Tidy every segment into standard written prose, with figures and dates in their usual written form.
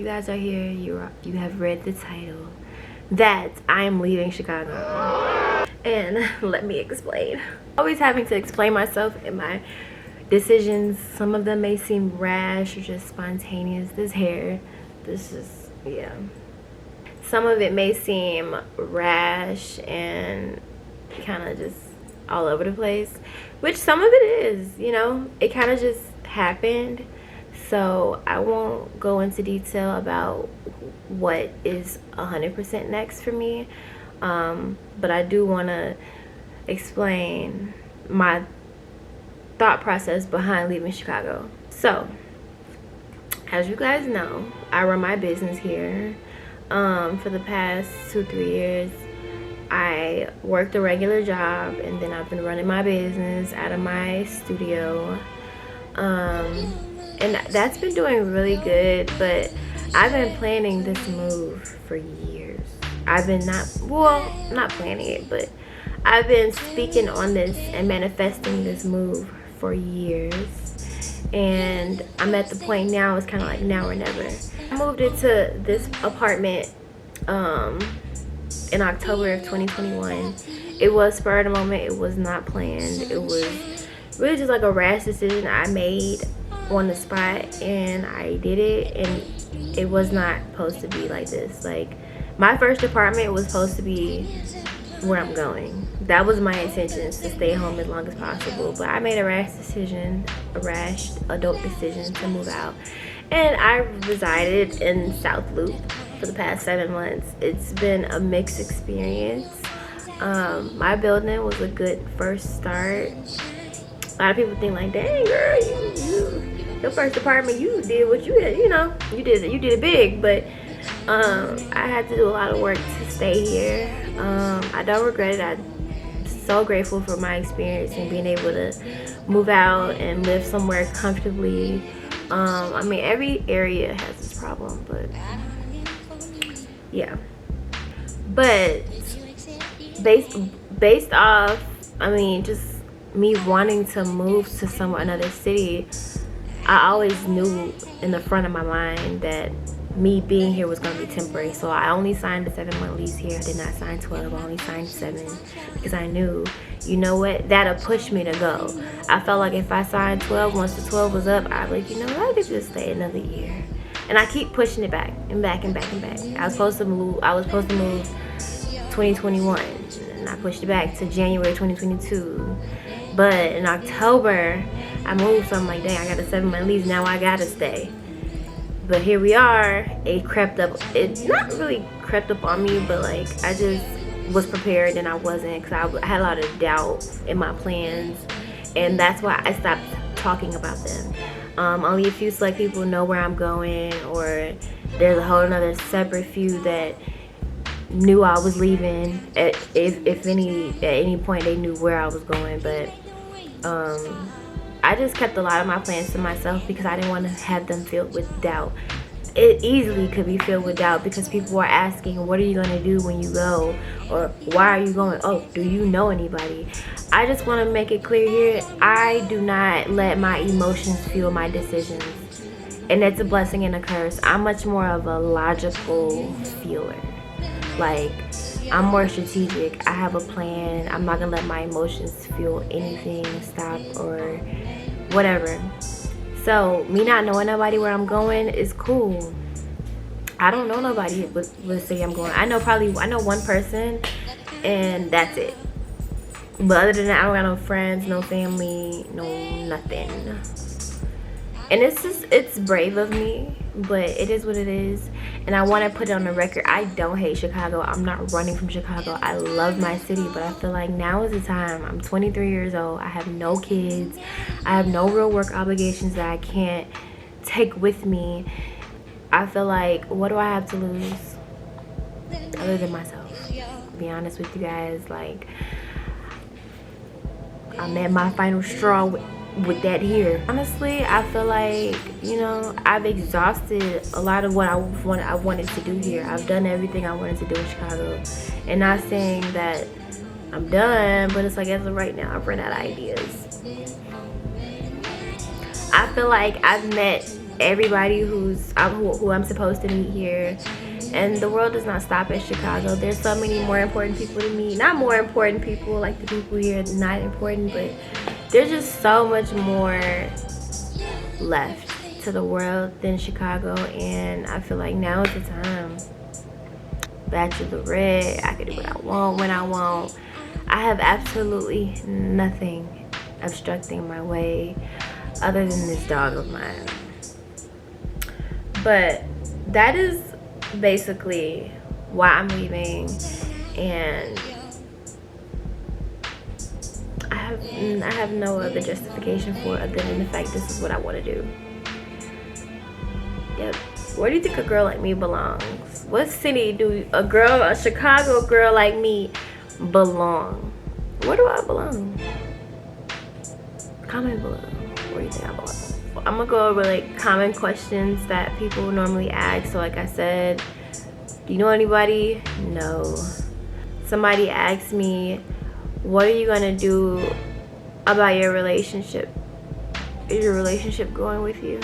guys are here, you have read the title that I am leaving Chicago. And let me explain. Always having to explain myself and my decisions. Some of them may seem rash or just spontaneous. This hair, this is, yeah. Some of it may seem rash and kind of just all over the place, which some of it is, you know, it kind of just happened. So I won't go into detail about what is 100% next for me, but I do want to explain my thought process behind leaving Chicago. So as you guys know, I run my business here. For the past 2-3 years I worked a regular job, and then I've been running my business out of my studio, and that's been doing really good. But I've been planning this move for years. I've been not planning it, but I've been speaking on this and manifesting this move for years, and I'm at the point now, it's kind of like now or never. I moved into this apartment in October of 2021. It was spur of the moment. It was not planned. It was really just like a rash decision I made on the spot, and I did it, and it was not supposed to be like this. Like, my first apartment was supposed to be where I'm going. That was my intentions, to stay home as long as possible, but I made a rash decision, a rash adult decision to move out, and I resided in South Loop for the past 7 months. It's been a mixed experience. My building was a good first start. A lot of people think like, dang girl, your first apartment, you did what you did, you know, you did it big. But I had to do a lot of work to stay here. I don't regret it. I'm so grateful for my experience and being able to move out and live somewhere comfortably. I mean, every area has its problem, but yeah. But based off, I mean, just me wanting to move to another city, I always knew in the front of my mind that me being here was going to be temporary. So I only signed a 7-month lease here. I did not sign 12. I only signed 7 because I knew, you know what, that'll push me to go. I felt like if I signed 12, once the 12 was up, I'd be like, you know what, I could just stay another year. And I keep pushing it back and back and back and back. I was supposed to move 2021, and I pushed it back to January 2022. But in October, I moved, so I'm like, dang, I got a 7-month lease, now I gotta stay. But here we are. It crept up. It not really crept up on me, but like, I just was prepared and I wasn't, because I had a lot of doubt in my plans, and that's why I stopped talking about them. Only a few select people know where I'm going, or there's a whole another separate few that knew I was leaving if at any point they knew where I was going. But I just kept a lot of my plans to myself because I didn't want to have them filled with doubt. It easily could be filled with doubt because people are asking, what are you going to do when you go? Or why are you going? Oh, do you know anybody? I just want to make it clear here, I do not let my emotions fuel my decisions. And it's a blessing and a curse. I'm much more of a logical feeler. Like, I'm more strategic. I have a plan. I'm not going to let my emotions fuel anything, stop, or whatever. So me not knowing nobody where I'm going is cool. I don't know nobody with the city I'm going. I know one person, and that's it. But other than that, I don't got no friends, no family, no nothing. And it's brave of me, but it is what it is. And I want to put it on the record, I don't hate Chicago. I'm not running from Chicago. I love my city, but I feel like now is the time. I'm 23 years old. I have no kids. I have no real work obligations that I can't take with me. I feel like, what do I have to lose other than myself? To be honest with you guys, like, I'm at my final straw with that here. Honestly, I feel like, you know, I've exhausted a lot of what I wanted to do here. I've done everything I wanted to do in Chicago. And not saying that I'm done, but it's like, as of right now, I've run out of ideas. I feel like I've met everybody who I'm supposed to meet here. And the world does not stop at Chicago. There's so many more important people to meet. Not more important people, like the people here, not important, but there's just so much more left to the world than Chicago. And I feel like now is the time. Bachelorette, I can do what I want when I want. I have absolutely nothing obstructing my way other than this dog of mine. But that is basically why I'm leaving, and I have no other justification for it other than the fact this is what I want to do. Yep. Where do you think a girl like me belongs? What city do a Chicago girl like me belong? Where do I belong? Comment below. Where do you think I belong? I'm gonna go over like common questions that people normally ask. So like I said, do you know anybody? No. Somebody asked me, what are you gonna do about your relationship? Is your relationship going with you?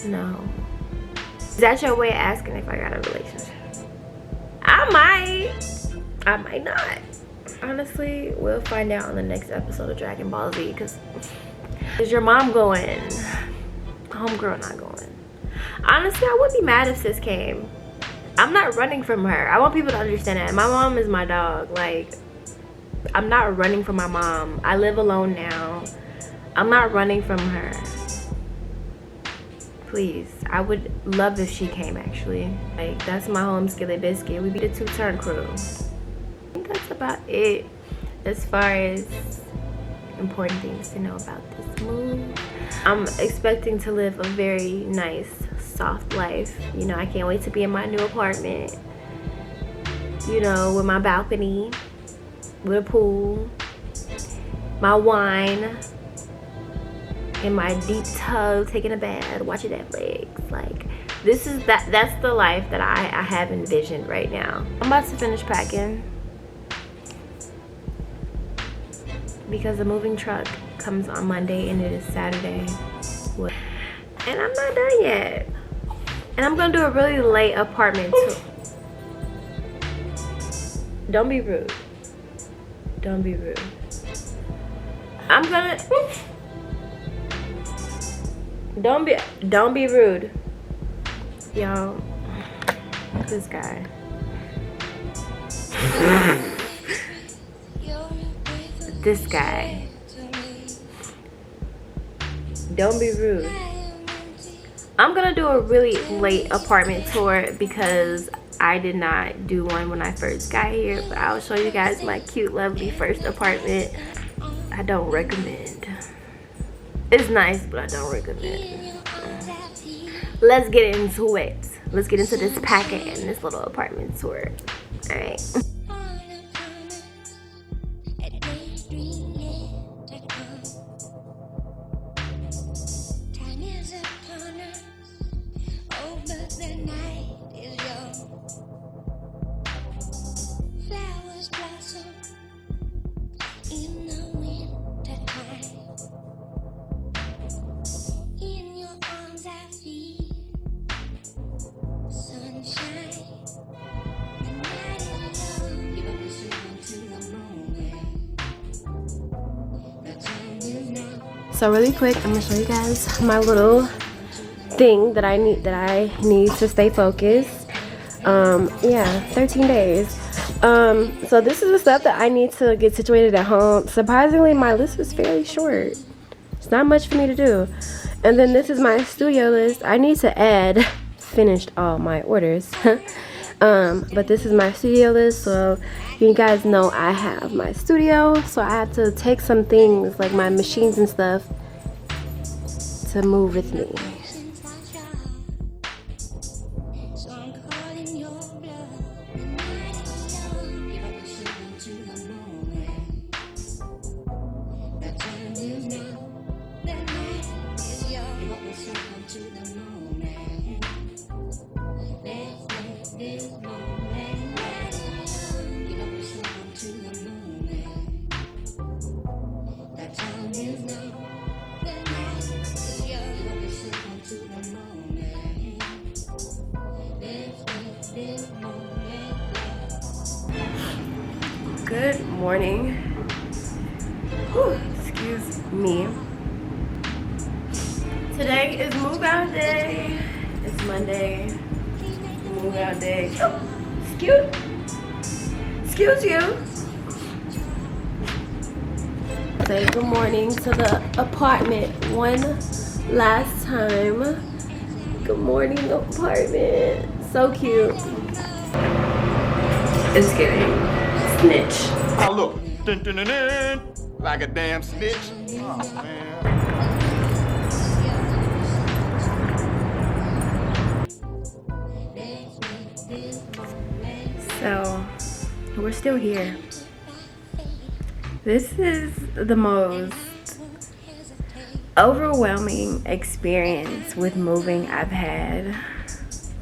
No. Is that your way of asking if I got a relationship? I might not. Honestly, we'll find out on the next episode of Dragon Ball Z, because is your mom going? Homegirl not going. Honestly, I wouldn't be mad if sis came. I'm not running from her. I want people to understand that. My mom is my dog. Like, I'm not running from my mom. I live alone now. I'm not running from her. Please, I would love if she came, actually. Like, that's my home skillet biscuit. We be the two-turn crew. I think that's about it as far as important things to know about this move. I'm expecting to live a very nice, soft life. You know, I can't wait to be in my new apartment. You know, with my balcony, with a pool, my wine, in my deep tub, taking a bath, watching Netflix. Like, that's the life that I have envisioned right now. I'm about to finish packing because the moving truck comes on Monday and it is Saturday. And I'm not done yet. And I'm gonna do a really late apartment tour. Don't be rude. Don't be rude. I'm gonna don't be rude. Y'all, this guy. This guy. Don't be rude. I'm gonna do a really late apartment tour because I did not do one when I first got here, but I'll show you guys my cute, lovely first apartment. I don't recommend. It's nice, but I don't recommend. Let's get into it. Let's get into this packing and this little apartment tour. All right. So really quick, I'm gonna show you guys my little thing that I need to stay focused. Yeah, 13 days. So this is the stuff that I need to get situated at home. Surprisingly, my list is fairly short. It's not much for me to do. And then this is my studio list. I need to add finished all my orders. But this is my studio list, so you guys know I have my studio, so I have to take some things like my machines and stuff to move with me. Good morning. Whew, excuse me. Today is move out day. It's Monday. Move out day. Oh, excuse you. Say good morning to the apartment one last time. Good morning, apartment. So cute. It's giving snitch. Oh, look. Dun, dun, dun, dun. Like a damn snitch. Oh, man. So, we're still here. This is the most overwhelming experience with moving I've had.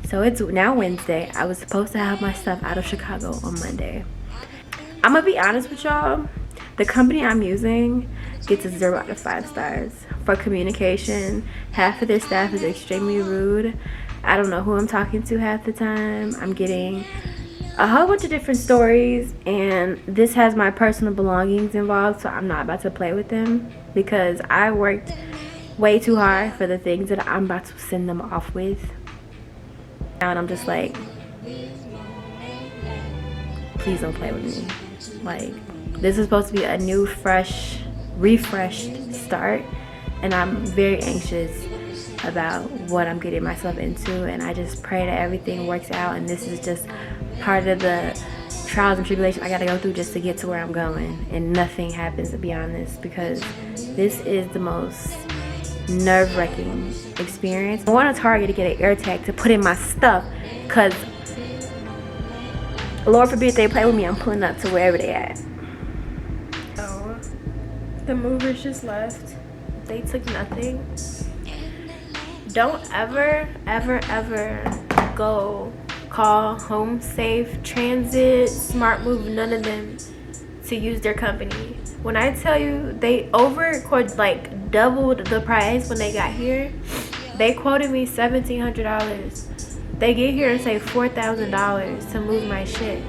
So it's now Wednesday. I was supposed to have my stuff out of Chicago on Monday. I'm gonna be honest with y'all. The company I'm using gets a 0 out of 5 stars for communication. Half of their staff is extremely rude. I don't know who I'm talking to half the time. I'm getting a whole bunch of different stories, and this has my personal belongings involved, so I'm not about to play with them because I worked way too hard for the things that I'm about to send them off with. And I'm just like, please don't play with me. Like, this is supposed to be a new, fresh, refreshed start, and I'm very anxious about what I'm getting myself into, and I just pray that everything works out, and this is just part of the trials and tribulations I gotta go through just to get to where I'm going, and nothing happens beyond this, because this is the most nerve-wracking experience. I want to Target to get an air tag to put in my stuff, because Lord forbid they play with me, I'm pulling up to wherever they at. So the movers just left. They took nothing. Don't ever go call Home Safe, Transit, Smart Move, none of them, to use their company. When I tell you they doubled the price when they got here. They quoted me $1,700. They get here and say $4,000 to move my shit,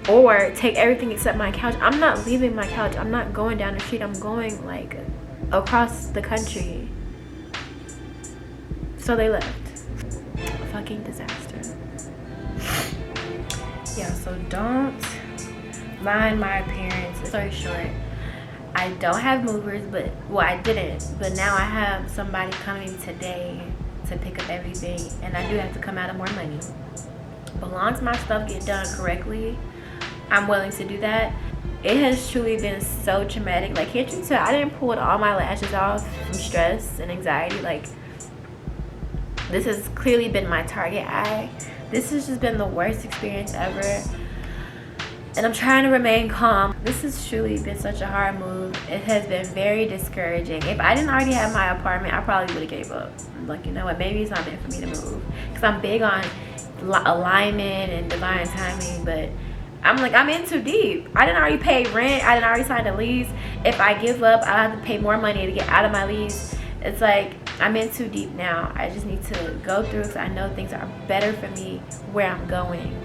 or take everything except my couch. I'm not leaving my couch. I'm not going down the street. I'm going like across the country. So they left. Fucking disaster. Yeah, so don't mind my appearance. Story short, I don't have movers, but I didn't, but now I have somebody coming today to pick up everything, and I do have to come out of more money. But once my stuff get done correctly, I'm willing to do that. It has truly been so traumatic. Like, can't you tell I didn't pull all my lashes off from stress and anxiety? Like, this has clearly been my target eye. This has just been the worst experience ever, and I'm trying to remain calm. This has truly been such a hard move. It has been very discouraging. If I didn't already have my apartment, I probably would have gave up. Like, you know what, maybe it's not meant for me to move, because I'm big on alignment and divine timing, but I'm like, I'm in too deep. I didn't already pay rent. I didn't already sign a lease. If I give up, I'll have to pay more money to get out of my lease. It's like, I'm in too deep now. I just need to go through, because I know things are better for me where I'm going.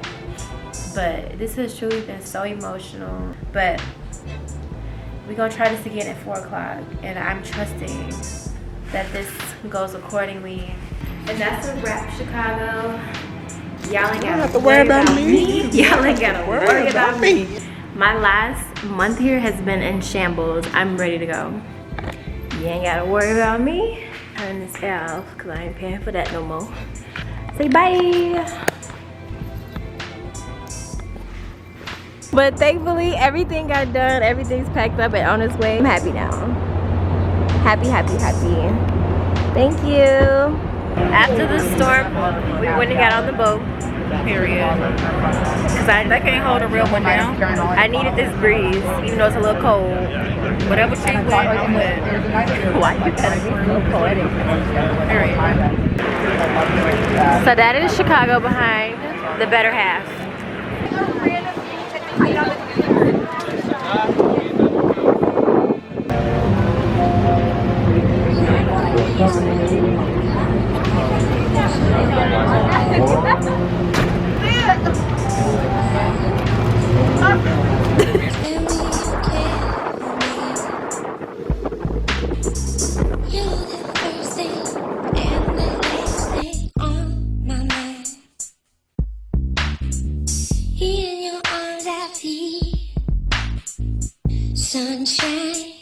But this has truly been so emotional. But we're gonna try this again at 4 o'clock, and I'm trusting that this goes accordingly. And that's a wrap, Chicago. Y'all ain't gotta worry about me. Y'all ain't gotta worry about me. My last month here has been in shambles. I'm ready to go. You ain't gotta worry about me. Turn this off, because I ain't paying for that no more. Say bye. But thankfully, everything got done. Everything's packed up and on its way. I'm happy now. Happy. Thank you. After the storm, we went and got on the boat. Period. Because I can't hold a real one down. I needed this breeze, even though it's a little cold. Whatever she went, I'm with. Why you gotta be so poetic? Period. So that is Chicago behind the better half. sunshine.